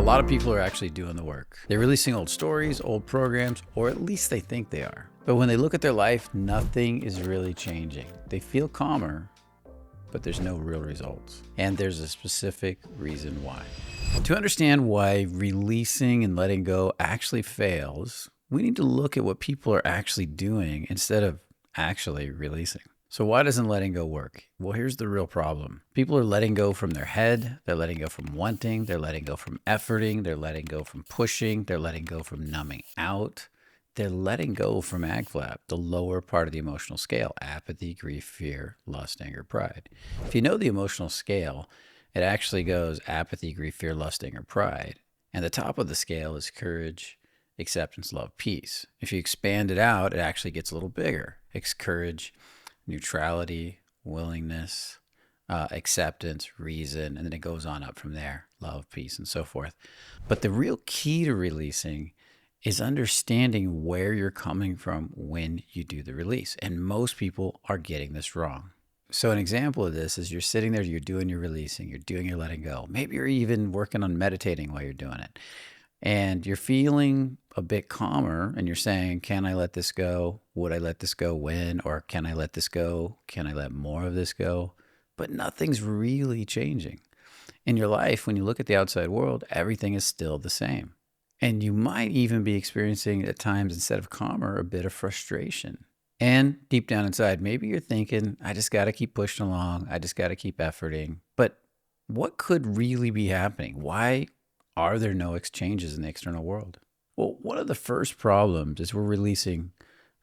lot of people are actually doing the work. They're releasing old stories, old programs, or at least they think they are. But when they look at their life, nothing is really changing. They feel calmer, but there's no real results. And there's a specific reason why. To understand why releasing and letting go actually fails, we need to look at what people are actually doing instead of actually releasing. So why doesn't letting go work? Well, here's the real problem. People are letting go from their head. They're letting go from wanting. They're letting go from efforting. They're letting go from pushing. They're letting go from numbing out. They're letting go from AGFLAP, the lower part of the emotional scale: apathy, grief, fear, lust, anger, pride. If you know the emotional scale, it actually goes apathy, grief, fear, lust, anger, pride. And the top of the scale is courage, acceptance, love, peace. If you expand it out, it actually gets a little bigger. It's courage, neutrality, willingness, acceptance, reason, and then it goes on up from there: love, peace, and so forth. But the real key to releasing is understanding where you're coming from when you do the release. And most people are getting this wrong. So an example of this is you're sitting there, you're doing your releasing, you're doing your letting go. Maybe you're even working on meditating while you're doing it. And you're feeling a bit calmer and you're saying, can I let this go? Would I let this go when? Or can I let this go? Can I let more of this go? But nothing's really changing. In your life, when you look at the outside world, everything is still the same. And you might even be experiencing at times, instead of calmer, a bit of frustration. And deep down inside, maybe you're thinking, I just got to keep pushing along. I just got to keep efforting. But what could really be happening? Why are there no exchanges in the external world? Well, one of the first problems is we're releasing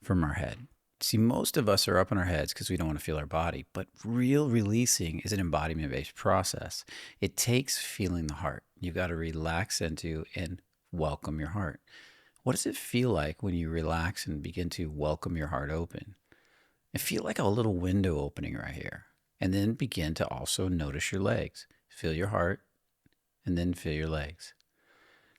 from our head. See, most of us are up in our heads because we don't want to feel our body, but real releasing is an embodiment-based process. It takes feeling the heart. You've got to relax into and welcome your heart. What does it feel like when you relax and begin to welcome your heart open? It feels like a little window opening right here. And then begin to also notice your legs. Feel your heart, and then feel your legs.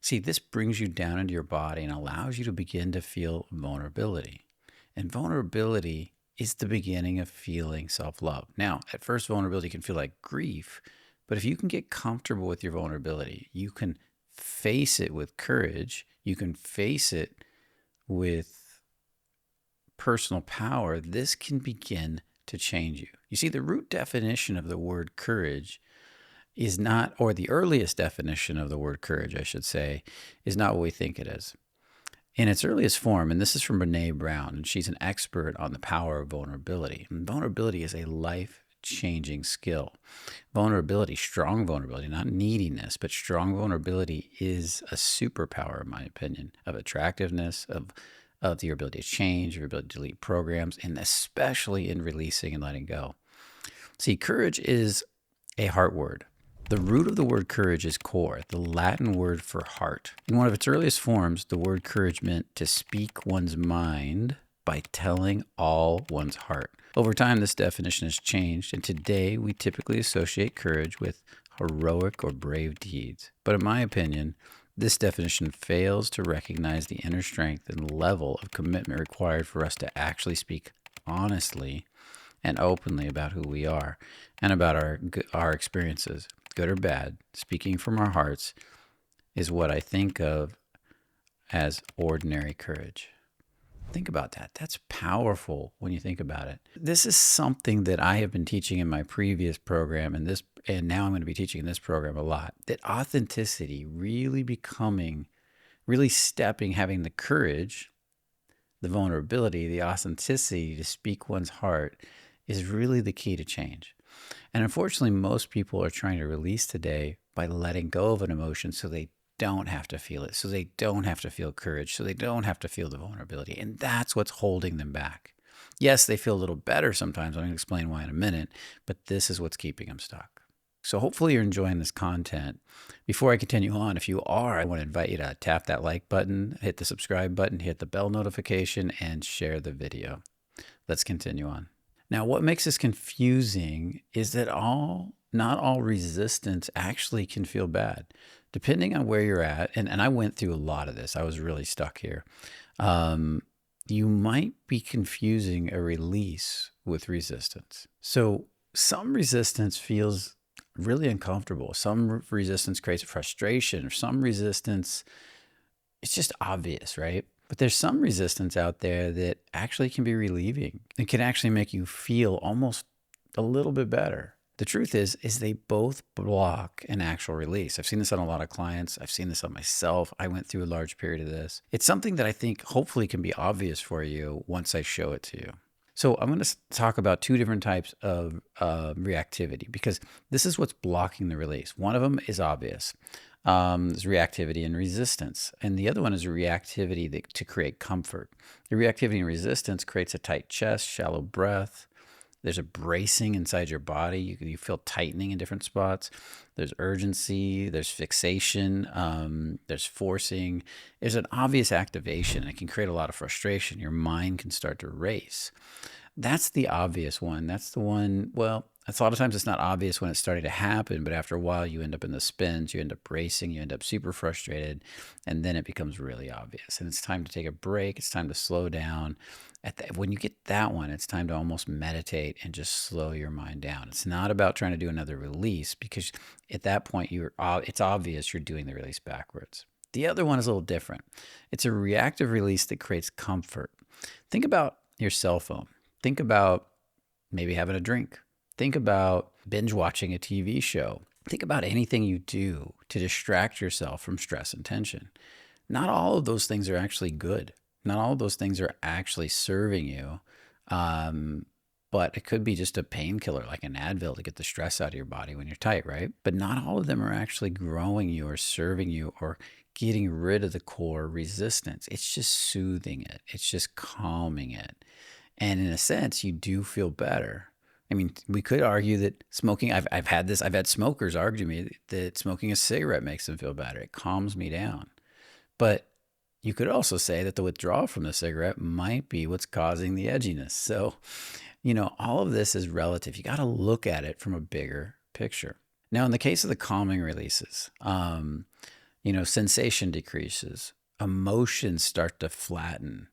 See, this brings you down into your body and allows you to begin to feel vulnerability. And vulnerability is the beginning of feeling self-love. Now, at first, vulnerability can feel like grief, but if you can get comfortable with your vulnerability, you can face it with courage, you can face it with personal power, this can begin to change you. You see, the root definition of the word courage is not, or the earliest definition of the word courage, I should say, is not what we think it is. In its earliest form, and this is from Brené Brown, and she's an expert on the power of vulnerability. And vulnerability is a life-changing skill. Vulnerability, strong vulnerability, not neediness, but strong vulnerability is a superpower, in my opinion, of attractiveness, of your ability to change, your ability to delete programs, and especially in releasing and letting go. See, courage is a heart word. The root of the word courage is core, the Latin word for heart. In one of its earliest forms, the word courage meant to speak one's mind by telling all one's heart. Over time, this definition has changed, and today we typically associate courage with heroic or brave deeds. But in my opinion, this definition fails to recognize the inner strength and level of commitment required for us to actually speak honestly and openly about who we are and about our experiences, good or bad. Speaking from our hearts is what I think of as ordinary courage. Think about that. That's powerful when you think about it. This is something that I have been teaching in my previous program and now I'm going to be teaching in this program a lot. That authenticity, really having the courage, the vulnerability, the authenticity to speak one's heart is really the key to change. And unfortunately, most people are trying to release today by letting go of an emotion so they don't have to feel it, so they don't have to feel courage, so they don't have to feel the vulnerability. And that's what's holding them back. Yes, they feel a little better sometimes. I'm going to explain why in a minute, but this is what's keeping them stuck. So hopefully you're enjoying this content. Before I continue on, if you are, I want to invite you to tap that like button, hit the subscribe button, hit the bell notification, and share the video. Let's continue on. Now, what makes this confusing is that not all resistance actually can feel bad. Depending on where you're at, and I went through a lot of this, I was really stuck here. You might be confusing a release with resistance. So some resistance feels really uncomfortable. Some resistance creates frustration, or some resistance, it's just obvious, right? But there's some resistance out there that actually can be relieving and can actually make you feel almost a little bit better. The truth is they both block an actual release. I've seen this on a lot of clients. I've seen this on myself. I went through a large period of this. It's something that I think hopefully can be obvious for you once I show it to you. So I'm going to talk about two different types of reactivity, because this is what's blocking the release. One of them is obvious. Is reactivity and resistance. And the other one is reactivity to create comfort. The reactivity and resistance creates a tight chest, shallow breath. There's a bracing inside your body. You feel tightening in different spots. There's urgency. There's fixation. There's forcing. There's an obvious activation. It can create a lot of frustration. Your mind can start to race. That's the obvious one. That's the one, well, it's a lot of times it's not obvious when it's starting to happen, but after a while you end up in the spins, you end up racing, you end up super frustrated, and then it becomes really obvious. And it's time to take a break. It's time to slow down. When you get that one, it's time to almost meditate and just slow your mind down. It's not about trying to do another release, because at that point it's obvious you're doing the release backwards. The other one is a little different. It's a reactive release that creates comfort. Think about your cell phone. Think about maybe having a drink. Think about binge watching a TV show. Think about anything you do to distract yourself from stress and tension. Not all of those things are actually good. Not all of those things are actually serving you. But it could be just a painkiller like an Advil to get the stress out of your body when you're tight, right? But not all of them are actually growing you or serving you or getting rid of the core resistance. It's just soothing it. It's just calming it. And in a sense, you do feel better. I mean, we could argue that smoking, I've had smokers argue me that smoking a cigarette makes them feel better. It calms me down. But you could also say that the withdrawal from the cigarette might be what's causing the edginess. So, all of this is relative. You got to look at it from a bigger picture. Now, in the case of the calming releases, sensation decreases, emotions start to flatten.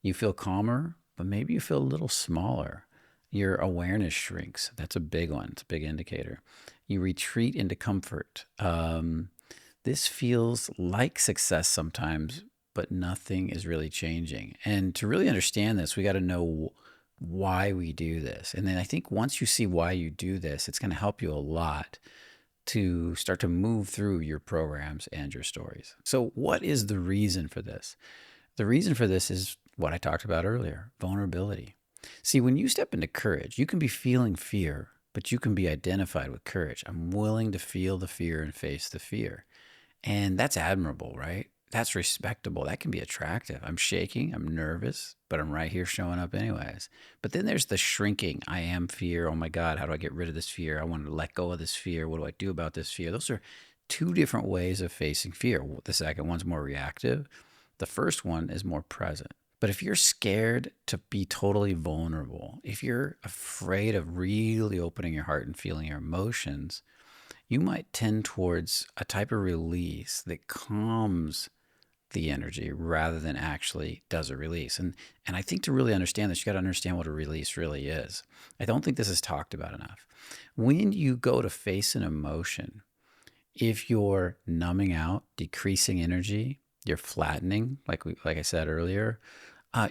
You feel calmer, but maybe you feel a little smaller. Your awareness shrinks. That's a big one. It's a big indicator. You retreat into comfort. This feels like success sometimes, but nothing is really changing. And to really understand this, we got to know why we do this. And then I think once you see why you do this, it's going to help you a lot to start to move through your programs and your stories. So what is the reason for this? The reason for this is what I talked about earlier, vulnerability. See, when you step into courage, you can be feeling fear, but you can be identified with courage. I'm willing to feel the fear and face the fear. And that's admirable, right? That's respectable. That can be attractive. I'm shaking, I'm nervous, but I'm right here showing up anyways. But then there's the shrinking. I am fear. Oh my God, how do I get rid of this fear? I want to let go of this fear. What do I do about this fear? Those are two different ways of facing fear. The second one's more reactive. The first one is more present. But if you're scared to be totally vulnerable, if you're afraid of really opening your heart and feeling your emotions, you might tend towards a type of release that calms the energy rather than actually does a release. And I think to really understand this, you got to understand what a release really is. I don't think this is talked about enough. When you go to face an emotion, if you're numbing out, decreasing energy, you're flattening, like I said earlier,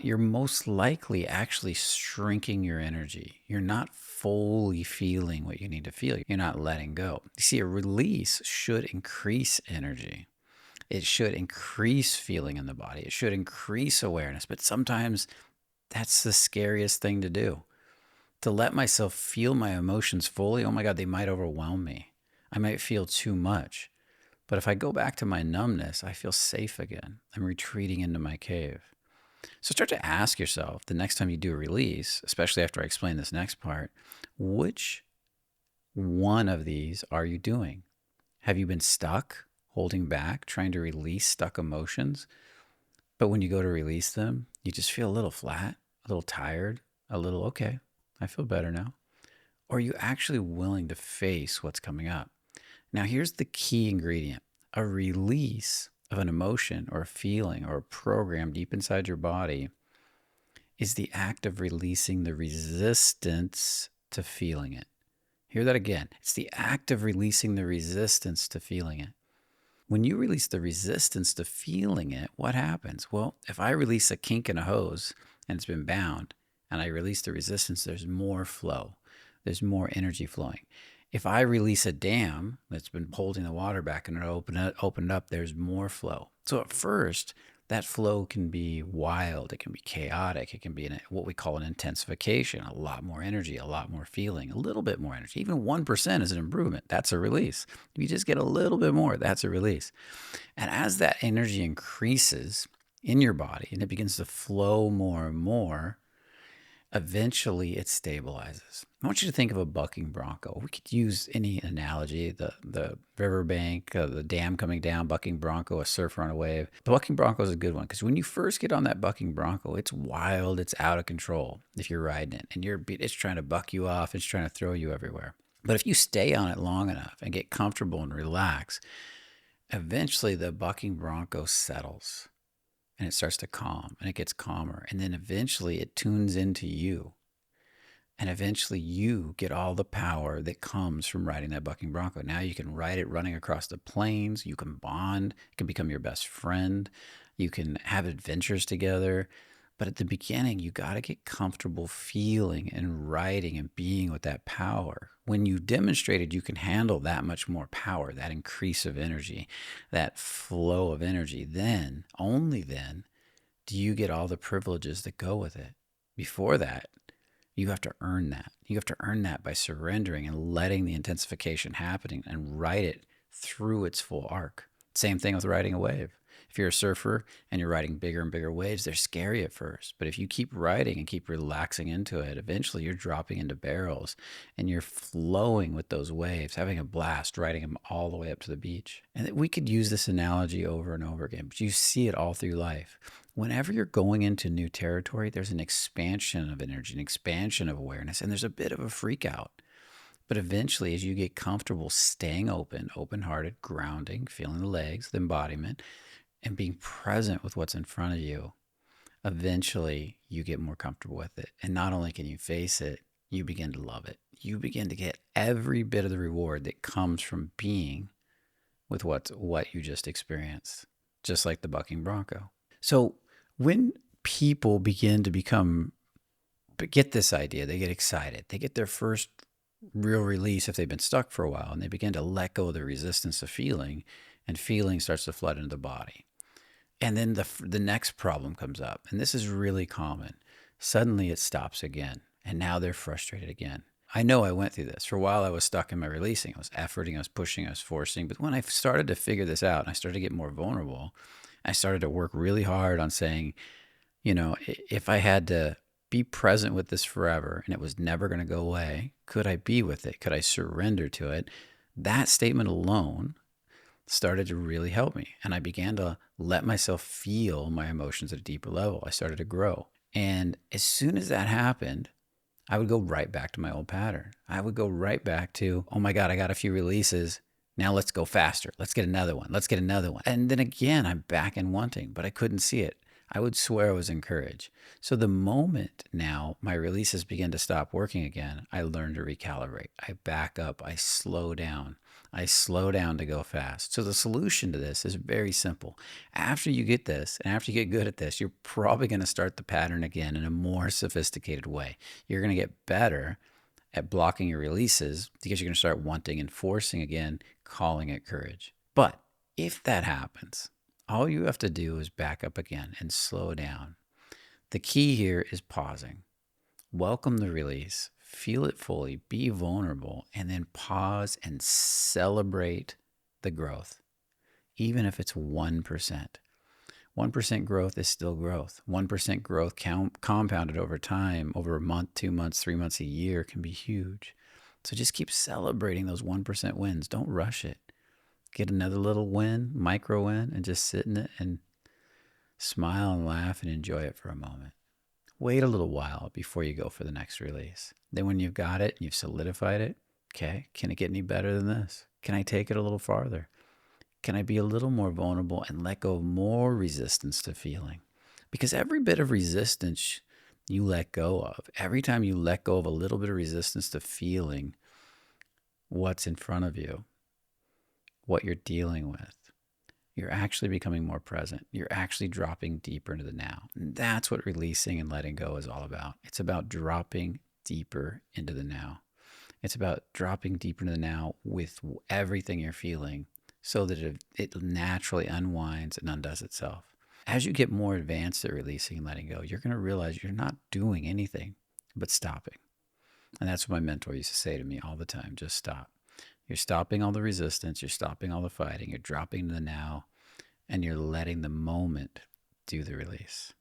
you're most likely actually shrinking your energy. You're not fully feeling what you need to feel. You're not letting go. You see, a release should increase energy. It should increase feeling in the body. It should increase awareness. But sometimes that's the scariest thing to do. To let myself feel my emotions fully, oh my God, they might overwhelm me. I might feel too much. But if I go back to my numbness, I feel safe again. I'm retreating into my cave. So start to ask yourself the next time you do a release, especially after I explain this next part, which one of these are you doing? Have you been stuck, holding back, trying to release stuck emotions? But when you go to release them, you just feel a little flat, a little tired, a little, okay, I feel better now. Or are you actually willing to face what's coming up? Now, here's the key ingredient. A release of an emotion or a feeling or a program deep inside your body is the act of releasing the resistance to feeling it. Hear that again. It's the act of releasing the resistance to feeling it. When you release the resistance to feeling it, what happens? Well, if I release a kink in a hose and it's been bound, and I release the resistance, there's more flow. There's more energy flowing. If I release a dam that's been holding the water back and it opened up, there's more flow. So at first, that flow can be wild, it can be chaotic, it can be what we call an intensification, a lot more energy, a lot more feeling, a little bit more energy. Even 1% is an improvement. That's a release. If you just get a little bit more, that's a release. And as that energy increases in your body and it begins to flow more and more, eventually it stabilizes. I want you to think of a bucking bronco. We could use any analogy, the riverbank, the dam coming down, bucking bronco, a surfer on a wave. The bucking bronco is a good one because when you first get on that bucking bronco, it's wild, it's out of control if you're riding it, and it's trying to buck you off, it's trying to throw you everywhere. But if you stay on it long enough and get comfortable and relax, eventually the bucking bronco settles and it starts to calm and it gets calmer. And then eventually it tunes into you. And eventually you get all the power that comes from riding that bucking bronco. Now you can ride it running across the plains. You can bond. It can become your best friend. You can have adventures together. But at the beginning, you got to get comfortable feeling and riding and being with that power. When you demonstrated you can handle that much more power, that increase of energy, that flow of energy, then, only then, do you get all the privileges that go with it. Before that, you have to earn that. You have to earn that by surrendering and letting the intensification happening and ride it through its full arc. Same thing with riding a wave. If you're a surfer and you're riding bigger and bigger waves, they're scary at first. But if you keep riding and keep relaxing into it, eventually you're dropping into barrels and you're flowing with those waves, having a blast, riding them all the way up to the beach. And we could use this analogy over and over again, but you see it all through life. Whenever you're going into new territory, there's an expansion of energy, an expansion of awareness, and there's a bit of a freak out. But eventually, as you get comfortable staying open-hearted, grounding, feeling the legs, the embodiment, and being present with what's in front of you, eventually you get more comfortable with it. And not only can you face it, you begin to love it. You begin to get every bit of the reward that comes from being with what you just experienced, just like the bucking bronco. So when people begin to get this idea, they get excited, they get their first real release if they've been stuck for a while, and they begin to let go of the resistance of feeling, and feeling starts to flood into the body. And then the next problem comes up, and this is really common. Suddenly it stops again, and now they're frustrated again. I know I went through this. For a while I was stuck in my releasing. I was efforting, I was pushing, I was forcing. But when I started to figure this out and I started to get more vulnerable, I started to work really hard on saying, if I had to be present with this forever and it was never going to go away, could I be with it? Could I surrender to it? That statement alone started to really help me. And I began to let myself feel my emotions at a deeper level. I started to grow. And as soon as that happened, I would go right back to my old pattern. I would go right back to, oh my God, I got a few releases. Now let's go faster. Let's get another one. Let's get another one. And then again, I'm back in wanting, but I couldn't see it. I would swear I was encouraged. So the moment now my releases begin to stop working again, I learn to recalibrate. I back up. I slow down. I slow down to go fast. So the solution to this is very simple. After you get this, and after you get good at this, you're probably going to start the pattern again in a more sophisticated way. You're going to get better at blocking your releases because you're going to start wanting and forcing again, calling it courage. But if that happens, all you have to do is back up again and slow down. The key here is pausing. Welcome the release, feel it fully, be vulnerable, and then pause and celebrate the growth, even if it's 1%. 1% growth is still growth. 1% growth compounded over time, over a month, 2 months, 3 months, a year, can be huge. So just keep celebrating those 1% wins. Don't rush it. Get another little win, micro win, and just sit in it and smile and laugh and enjoy it for a moment. Wait a little while before you go for the next release. Then when you've got it, you've solidified it, okay, can it get any better than this? Can I take it a little farther? Can I be a little more vulnerable and let go of more resistance to feeling? Because every bit of resistance you let go of, every time you let go of a little bit of resistance to feeling, what's in front of you, what you're dealing with. You're actually becoming more present. You're actually dropping deeper into the now. And that's what releasing and letting go is all about. It's about dropping deeper into the now. It's about dropping deeper into the now with everything you're feeling so that it naturally unwinds and undoes itself. As you get more advanced at releasing and letting go, you're going to realize you're not doing anything but stopping. And that's what my mentor used to say to me all the time, just stop. You're stopping all the resistance, you're stopping all the fighting, you're dropping to the now, and you're letting the moment do the release.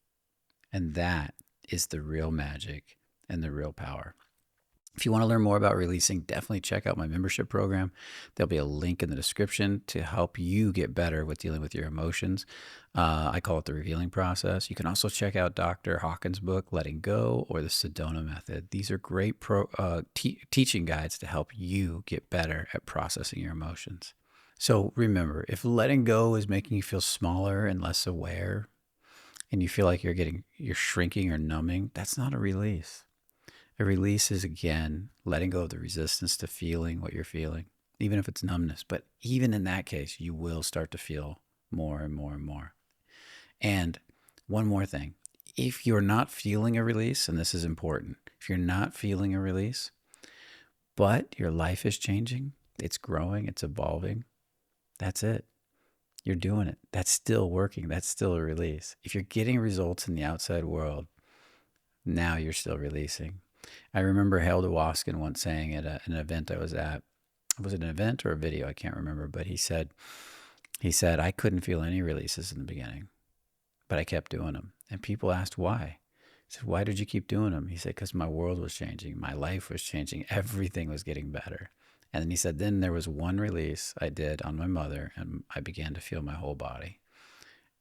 And that is the real magic and the real power. If you want to learn more about releasing, definitely check out my membership program. There'll be a link in the description to help you get better with dealing with your emotions. I call it the revealing process. You can also check out Dr. Hawkins' book, Letting Go, or the Sedona Method. These are great teaching guides to help you get better at processing your emotions. So remember, if letting go is making you feel smaller and less aware, and you feel like you're shrinking or numbing, that's not a release. A release is, again, letting go of the resistance to feeling what you're feeling, even if it's numbness. But even in that case, you will start to feel more and more and more. And one more thing, if you're not feeling a release, and this is important, if you're not feeling a release, but your life is changing, it's growing, it's evolving, that's it. You're doing it. That's still working. That's still a release. If you're getting results in the outside world, now you're still releasing. I remember Harold Waskin once saying at an event I was at, was it an event or a video? I can't remember, but he said, I couldn't feel any releases in the beginning, but I kept doing them. And people asked why. He said, why did you keep doing them? He said, because my world was changing. My life was changing. Everything was getting better. And then he said, then there was one release I did on my mother, and I began to feel my whole body.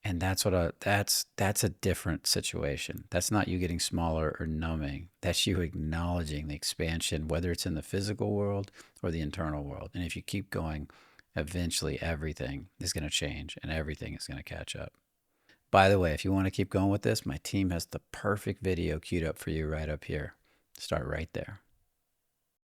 And that's a different situation. That's not you getting smaller or numbing. That's you acknowledging the expansion, whether it's in the physical world or the internal world. And if you keep going, eventually everything is going to change and everything is going to catch up. By the way, if you want to keep going with this, my team has the perfect video queued up for you right up here. Start right there.